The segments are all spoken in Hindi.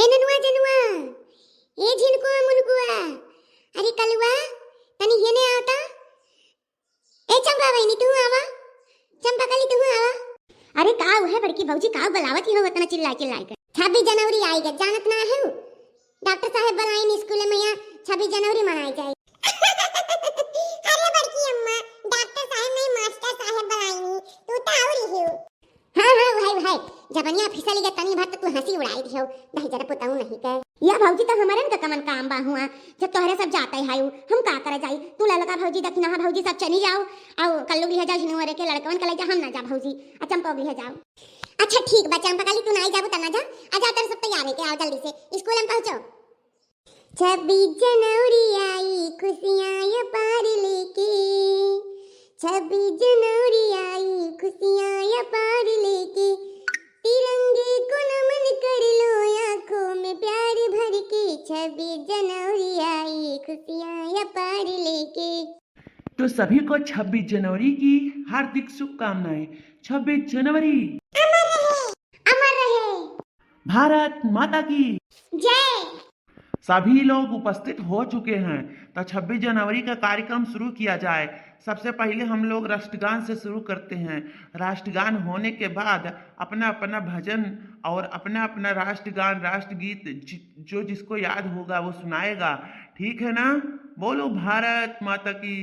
ए ननुआ जनुआ ए झिनकुआ मुनकुआ अरे कलुआ तनी येने आवता ए चंपा बहनी तू आवा चंपा कली तू आवा अरे काव है बड़की भौजी काव बुलावत ही हो इतना चिल्ला चिल्ला कर 26 जनवरी आई गए जानत ना है डॉक्टर साहब बुलाइन स्कूल में यहाँ 26 जनवरी मनाई जाए अरे बड़की अम्मा डॉक्टर साहब नहीं मास्टर साहब बुलाइन तू तो आवरी हो हाँ भाई जबनिया फिसली गया तनी भर तू हंसी उड़ाई दियो नहीं जरा पुताऊ नहीं कह या भौजी तो हमारे न कमन काम बा हुआ जब तोहरे सब जाते है हम का करे जाई तू ललका भौजी दखना भौजी सब चली जाओ आओ कल्लू भी जाओ झिनुअरे के लड़कवन के ले जा हम ना जा भौजी आ चंपा भी जाओ अच्छा ठीक बा चंपा काली तू नहीं जाबू तना जा आ जा तेरे सब तैयार है के आओ जल्दी से स्कूल में पहुंचो 26 जनवरी आई खुशियां ये पार लेके 26 जनवरी आई खुशियां ये पार लेके तिरंगे को नमन कर लो आंखों में प्यार भर के 26 जनवरी आई खुशियां ये पार लेके। तो सभी को 26 जनवरी की हार्दिक शुभकामनाएं। 26 जनवरी अमर रहे भारत माता की जय। सभी लोग उपस्थित हो चुके हैं तो 26 जनवरी का कार्यक्रम शुरू किया जाए। सबसे पहले हम लोग राष्ट्रगान से शुरू करते हैं। राष्ट्रगान होने के बाद अपना अपना भजन और अपना अपना राष्ट्रगान राष्ट्रगीत जो जिसको याद होगा वो सुनाएगा। ठीक है ना? बोलो भारत माता की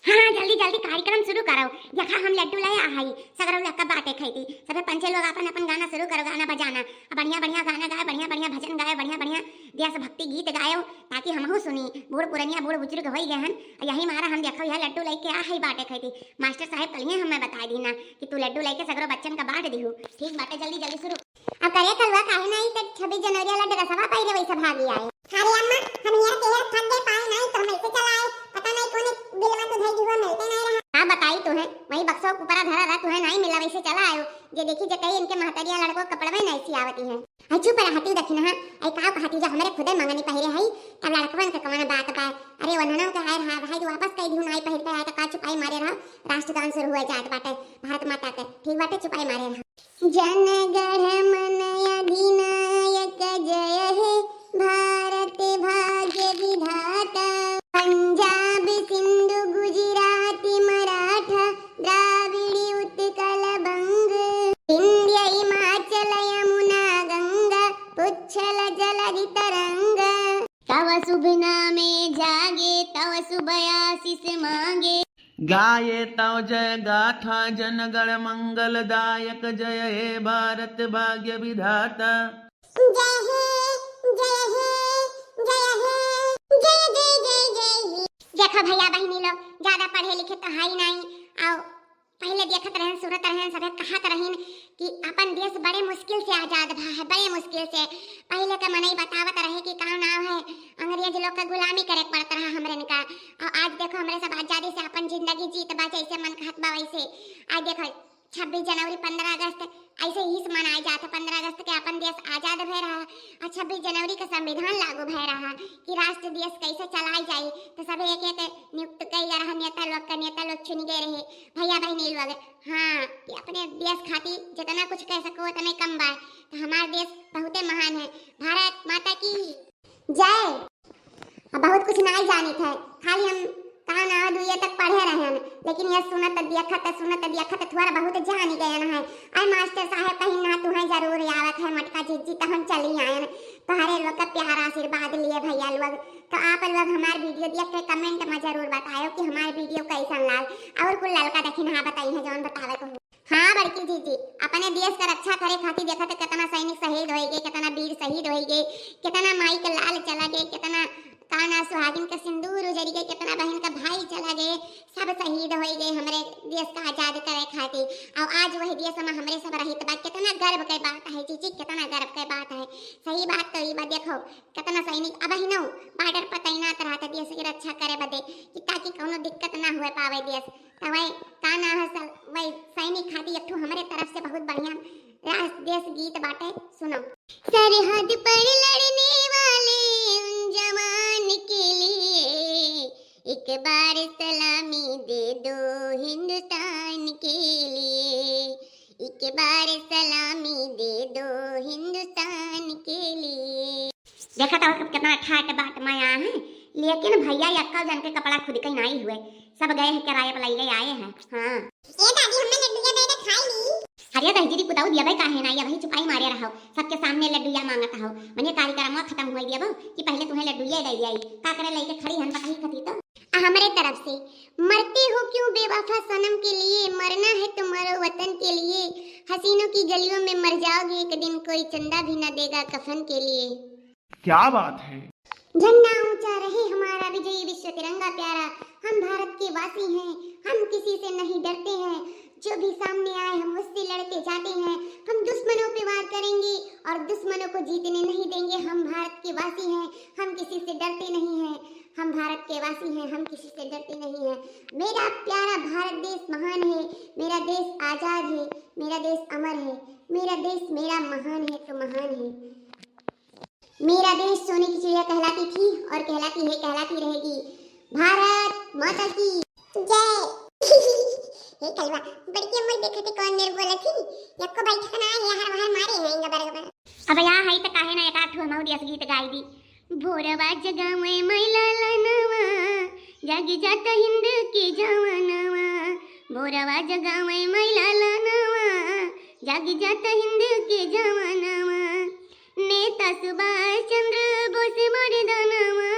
हाँ जल्दी जल्दी कार्यक्रम शुरू करो। देखा हम लड्डू लाए आई सगरो लक्का बाटे खाई सबे पंचे लोग अपन अपन गाना शुरू करो गाना बजाना बढ़िया बढ़िया गाना गाए बढ़िया बढ़िया भजन गाए बढ़िया बढ़िया देश भक्ति गीत गायो ताकि हमहू सुनी बूढ़ पुरनिया बूढ़ बुजुर्ग हो गए हैं यही मारा हम देखो यह लड्डू लेके आ ही बाटे खाई मास्टर साहब कल हमें बता दी ना कि तू लड्डू लेके सगरो बच्चन का बांट दी ठीक बाटे जल्दी जल्दी शुरू अब करे कलवा काहे नहीं तो 26 जनवरी वाला ड्रेसवा पहले वैसे भागी आए। अरे अम्मा हम यार के थक गए पाए नहीं तो हम ऐसे चलाए पता नहीं कोने बिल में तो धई जुआ मिलते नहीं रहा। हां बताई तो है वही बक्सों के ऊपर धरा रहा तू है नहीं मिला वैसे चला आयो जे देखी जे कहीं इनके महतरिया लड़को कपड़ा में नहीं सी आवती है आई चुप रह हती देखना हां आई का कहती जो हमरे खुदे मंगनी पहिरे हई तब लड़कवन के कमाना बात बा अरे वनना के हाय हां भाई वापस कह दिहु नहीं पहिर पे आए तो का चुपाई मारे रहा राष्ट्रगान शुरू हुआ जात बाटे भारत माता के ठीक बाटे चुपाई मारे रहा जन गण मन अधिनायक जय हे भारत भाग्य विधाता पंजाब सिंधु गुजराती मराठा द्राविड़ी उत्कल बंग विंध्य हिमाचल यमुना गंगा उच्छल जलधि तरंग तव शुभ नामे जागे तव शुभ आशीष मांगे गाये तव जय गाथा जनगण मंगलदायक जय हे भारत भाग्य विधाता जय हे जय हे जय हे जय जय जय जय हे। देखो भैया बहनी लोग ज्यादा पढ़े लिखे तो हाई नहीं आओ पहले देखत रहन सुनत रहन सब कहत रहन कि अपन देश बड़े मुश्किल से आजाद भा है बड़े मुश्किल से पहले का मनई बतावत रहे कि कौन नाव है अंग्रेज लोग का गुलामी करे पड़त रहा हमरे का और आज देखो हमरे सब आजादी से अपन जिंदगी जीत बा जैसे मन कहत बा वैसे आज देखो 26 जनवरी 15 अगस्त ऐसे ही मनाया जाता 15 अगस्त के अपन देश आजाद भय रहा और 26 जनवरी का संविधान लागू भय रहा कि राष्ट्र देश कैसे चलाई जाए तो सब एक एक नियुक्त कई जा रहा नेता लोग चुन गए रहे भैया बहनी लोग हाँ कि अपने देश खातिर जितना कुछ कह सको उतना कम बा तो हमारा देश बहुत महान है भारत माता की जय। अब बहुत कुछ नहीं जानी था खाली हम कहा ना दुनिया तक पढ़े रहे हैं लेकिन यह सुनत देखत थोड़ा बहुत जान गए हैं आई मास्टर साहब कहीं ना तू है जरूर आवत है मटका जीजी तो हम चली आए तुम्हारे लोग का प्यारा आशीर्वाद लिए भैया लोग तो आप लोग हमारे वीडियो देख के कमेंट में जरूर बताओ कि हमारे वीडियो कैसा लाल और कुल लड़का देखिन हाँ बताई है जौन बतावे को हाँ बड़की जीजी अपने देश का रक्षा करे खातिर देखा तो कितना सैनिक शहीद हो गए कितना वीर शहीद हो गए कितना माई के लाल चला गए कितना काना सुहागिन का सिंदूर उजड़ गए कितना बहन का भाई चला गए सब शहीद हो गए हमारे देश का आजाद करे खातिर और आज वही देश में हमरे सब रहित बा कितना गर्व के बात है जीजी कितना गर्व के बात है सही बात तो ये बात देखो कितना सैनिक अब ही नो बॉर्डर पर तैनात रहता देश की रक्षा करे बदे कि ताकि कोनो दिक्कत ना हुए पावे देश तो वही काना है वही सैनिक खातिर एक हमारे तरफ से बहुत बढ़िया देश गीत बाटे सुनो सरहद पर लड़ने वाले उन जवान के लिए एक बार सलामी दे दो हिंदुस्तान के लिए एक के बार सलामी दे दो हिंदुस्तान के लिए। देखा था कितना ठाट बाट माया है, लेकिन भैया अक्कल जान के कपड़ा खुद कहीं नहीं हुए, सब गए हैं किराए पर ले आए हैं। हाँ ये दादी हमने लड्डू दे दे खाई ली। अरे दहजरी कुताऊ दिया भाई काहे ना, या भाई चुपाई मारे रहो, सबके सामने लड्डूया मांगत हो। मने कार्यक्रम खत्म हो दिया बो कि पहले तुम्हें लड्डूया दे दिया, का करे लेके खड़ी हन पता ही कथी तो। हमारे तरफ से मरते हो क्यों बेवफा सनम के लिए, मरना है तो मरो वतन के लिए, हसीनों की गलियों में मर जाओगे एक दिन, कोई चंदा भी न देगा कफन के लिए। क्या बात है। झंडा ऊंचा रहे हमारा विजयी विश्व तिरंगा प्यारा, हम भारत के वासी हैं, हम किसी से नहीं डरते हैं, जो भी सामने आए हम उससे लड़ते जाते हैं, हम दुश्मनों पे वार करेंगे और दुश्मनों को जीतने नहीं देंगे। हम भारत के वासी हैं, हम किसी से डरते नहीं हैं, हम भारत के वासी हैं, हम किसी से डरते नहीं हैं। मेरा प्यारा भारत देश महान है, मेरा देश आजाद है, मेरा देश अमर है, मेरा देश मेरा महान है तो महान है। मेरा देश सोने की चिड़िया कहलाती थी और कहलाती है, कहलाती रहेगी। भारत माता की जय। हे कलवा बड़ी अम्मा देखते थे कौन मेरे बोला थी, यक्को भाई ठकना है हर बाहर मारे हैं इंगा बराबर। अब या है त काहे ना एक आठ हम दिया गीत गाई दी। भोरवा जगावे मैला लनवा जागी जाता हिंद के जवानवा, भोरवा जगावे मैला लनवा जागी जाता हिंद के जवानवा, नेता सुभाष चंद्र बोस मर्दानवा,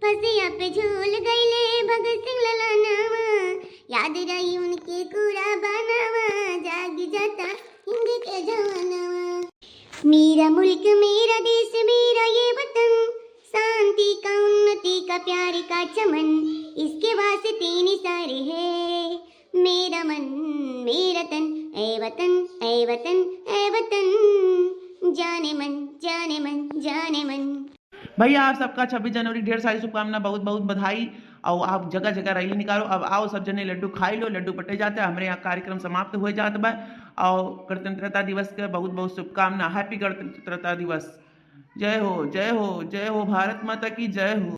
फसिया पे झूल गईले भगत सिंह ललनवा, याद रही उनके कूड़ा बनावा, जाग जाता हिंद के जवानवा। मेरा मुल्क मेरा देश मेरा ये वतन, शांति का उन्नति का प्यार का चमन, इसके वास्ते निसारे है मेरा मन मेरा तन, ऐ वतन ऐ वतन ऐ वतन, जाने मन जाने मन जाने मन। भैया आप सबका 26 जनवरी ढेर सारी शुभकामना, बहुत बहुत बधाई। और आप जगह जगह रैली निकालो। अब आओ सब जने लड्डू खाई लो, लड्डू बटे जाते हैं, हमारे यहाँ कार्यक्रम समाप्त हो जाता बा। और गणतंत्रता दिवस के बहुत बहुत शुभकामना, हैप्पी गणतंत्रता दिवस। जय हो जय हो जय हो, भारत माता की जय हो।